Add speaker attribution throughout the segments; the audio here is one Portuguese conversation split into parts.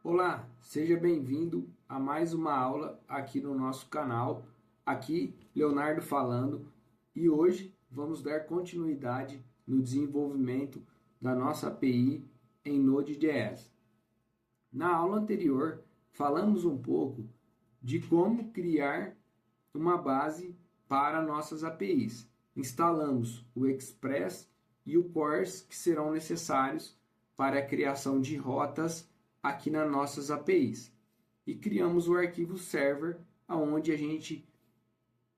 Speaker 1: Olá, seja bem-vindo a mais uma aula aqui no nosso canal. Aqui, Leonardo falando, e hoje vamos dar continuidade no desenvolvimento da nossa API em Node.js. Na aula anterior, falamos um pouco de como criar uma base para nossas APIs. Instalamos o Express e o CORS, que serão necessários para a criação de rotas aqui nas nossas APIs. E criamos o arquivo server, onde a gente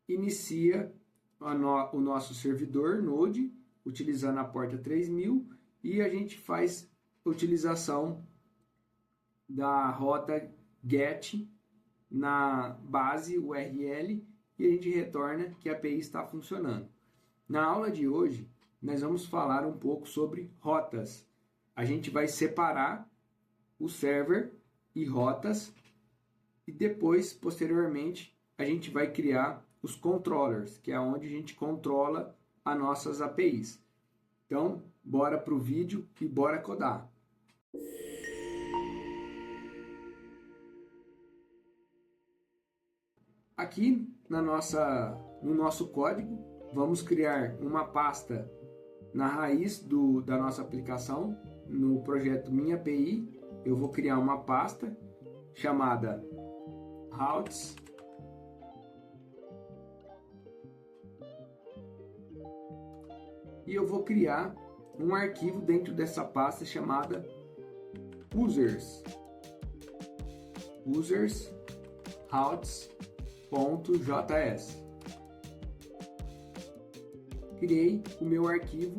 Speaker 1: inicia o nosso servidor Node, utilizando a porta 3000, e a gente faz a utilização da rota GET na base URL e a gente retorna que a API está funcionando. Na aula de hoje, nós vamos falar um pouco sobre rotas. A gente vai separar o server e rotas e depois, posteriormente, a gente vai criar os controllers, que é onde a gente controla as nossas APIs. Então, bora para o vídeo e bora codar. Aqui no nosso código, vamos criar uma pasta na raiz da nossa aplicação. No projeto Minha API, eu vou criar uma pasta chamada routes e eu vou criar um arquivo dentro dessa pasta chamada users routes.js. Criei o meu arquivo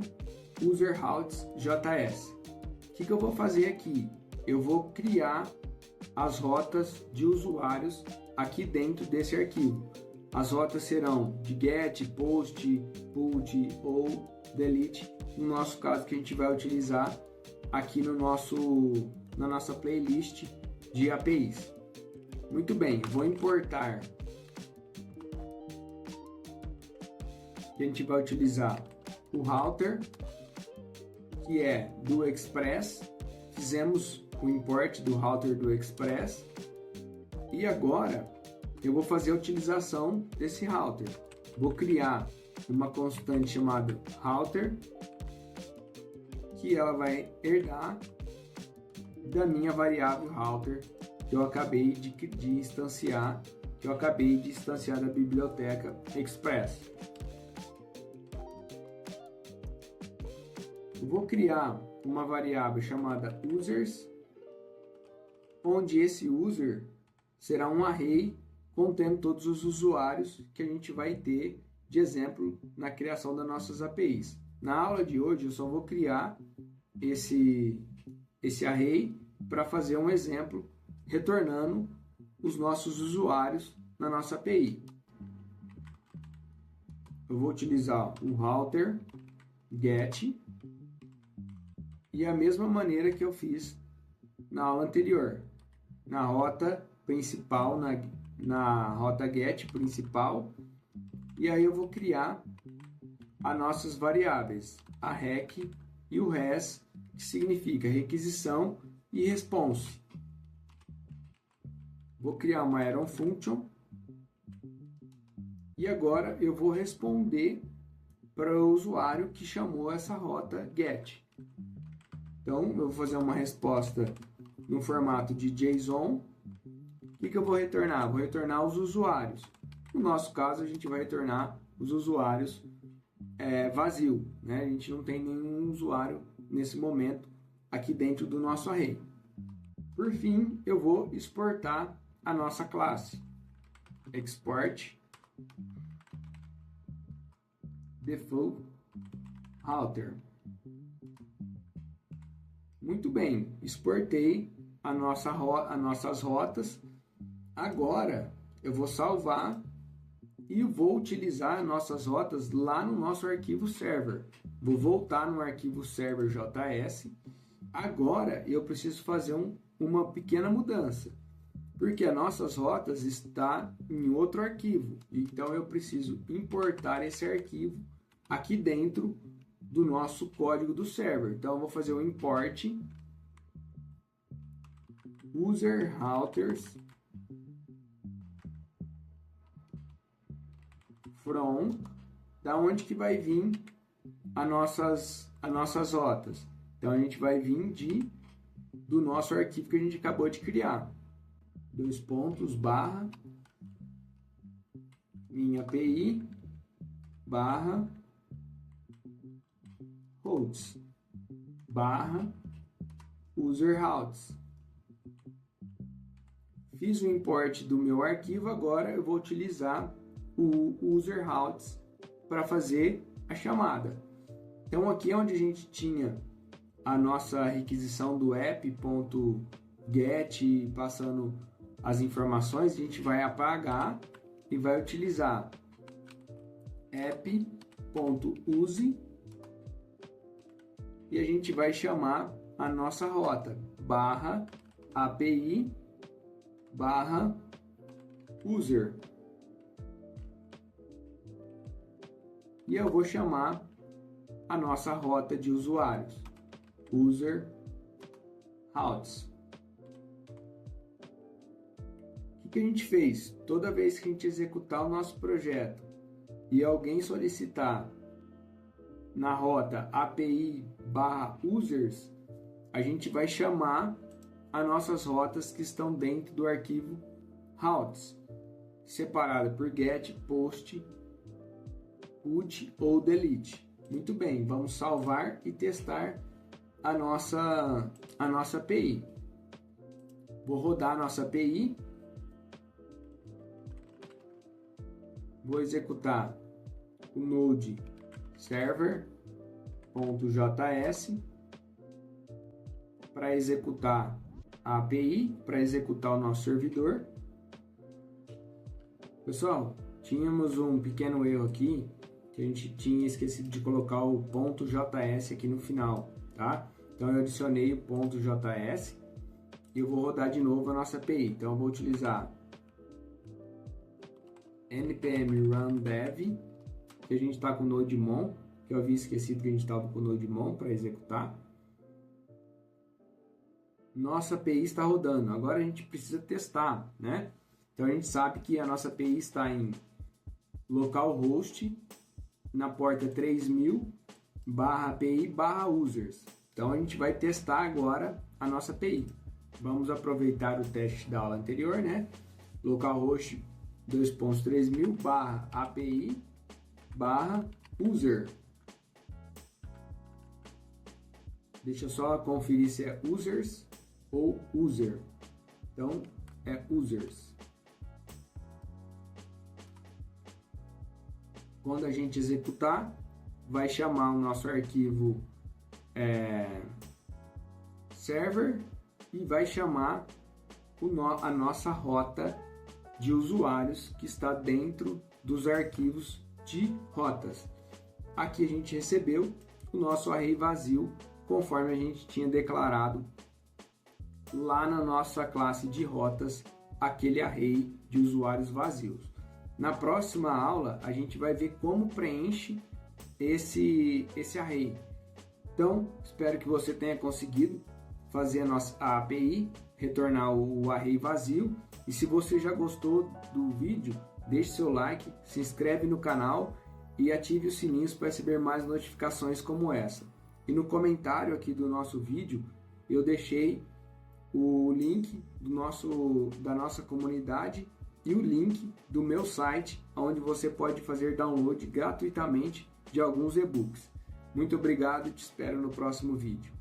Speaker 1: user_routes.js. O que eu vou fazer aqui? Eu vou criar as rotas de usuários aqui dentro desse arquivo. As rotas serão de get, post, put ou delete, no nosso caso que a gente vai utilizar aqui na nossa playlist de APIs. Muito bem, vou importar. A gente vai utilizar o router, que é do Express. Fizemos o import do router do Express e agora eu vou fazer a utilização desse router. Vou criar uma constante chamada router, que ela vai herdar da minha variável router que eu acabei de instanciar, da biblioteca Express. Eu vou criar uma variável chamada users, onde esse user será um array contendo todos os usuários que a gente vai ter de exemplo na criação das nossas APIs. Na aula de hoje eu só vou criar esse array para fazer um exemplo retornando os nossos usuários na nossa API. Eu vou utilizar o router get e a mesma maneira que eu fiz na aula anterior, na rota principal, na rota get principal, e aí eu vou criar as nossas variáveis, a rec e o res, que significa requisição e response. Vou criar uma Aeron Function e agora eu vou responder para o usuário que chamou essa rota get. Então, eu vou fazer uma resposta no formato de JSON. O que eu vou retornar? Vou retornar os usuários. No nosso caso, a gente vai retornar os usuários vazio, né? A gente não tem nenhum usuário nesse momento aqui dentro do nosso array. Por fim, eu vou exportar a nossa classe. Export default router. Muito bem, exportei as nossas rotas. Agora eu vou salvar e vou utilizar nossas rotas lá no nosso arquivo server. Vou voltar no arquivo server.js. Agora eu preciso fazer uma pequena mudança, porque as nossas rotas estão em outro arquivo. Então eu preciso importar esse arquivo aqui dentro do nosso código do server. Então eu vou fazer o import user routers from, da onde que vai vir as nossas rotas. Então a gente vai vir do nosso arquivo que a gente acabou de criar. Dois pontos, barra, minha API, barra, routes, barra, user routes. Fiz o import do meu arquivo, agora eu vou utilizar o user routes para fazer a chamada. Então aqui é onde a gente tinha a nossa requisição do app.get passando as informações, a gente vai apagar e vai utilizar app.use e a gente vai chamar a nossa rota barra API barra user. E eu vou chamar a nossa rota de usuários, user routes. O que a gente fez? Toda vez que a gente executar o nosso projeto e alguém solicitar na rota API barra users, a gente vai chamar as nossas rotas que estão dentro do arquivo routes, separada por get, post, put ou delete. Muito bem, vamos salvar e testar a nossa API. Vou rodar a nossa API. Vou executar o node server.js para executar a API, para executar o nosso servidor. Pessoal, tínhamos um pequeno erro aqui, que a gente tinha esquecido de colocar o .js aqui no final, tá? Então eu adicionei o .js e eu vou rodar de novo a nossa API. Então eu vou utilizar npm run dev, que a gente está com o nodemon, que eu havia esquecido que a gente estava com o nodemon para executar. Nossa API está rodando, agora a gente precisa testar, né? Então a gente sabe que a nossa API está em localhost na porta 3000 barra API barra users. Então a gente vai testar agora a nossa API. Vamos aproveitar o teste da aula anterior, né? Localhost 2.3000 barra API barra user. Deixa eu só conferir se é users ou user. Então é users. Quando a gente executar, vai chamar o nosso arquivo server e vai chamar a nossa rota de usuários que está dentro dos arquivos de rotas. Aqui a gente recebeu o nosso array vazio, conforme a gente tinha declarado lá na nossa classe de rotas, aquele array de usuários vazios. Na próxima aula, a gente vai ver como preenche esse array. Então, espero que você tenha conseguido fazer a API, retornar o array vazio. E se você já gostou do vídeo, deixe seu like, se inscreve no canal e ative os sininhos para receber mais notificações como essa. E no comentário aqui do nosso vídeo, eu deixei o link da nossa comunidade e o link do meu site, onde você pode fazer download gratuitamente de alguns e-books. Muito obrigado e te espero no próximo vídeo.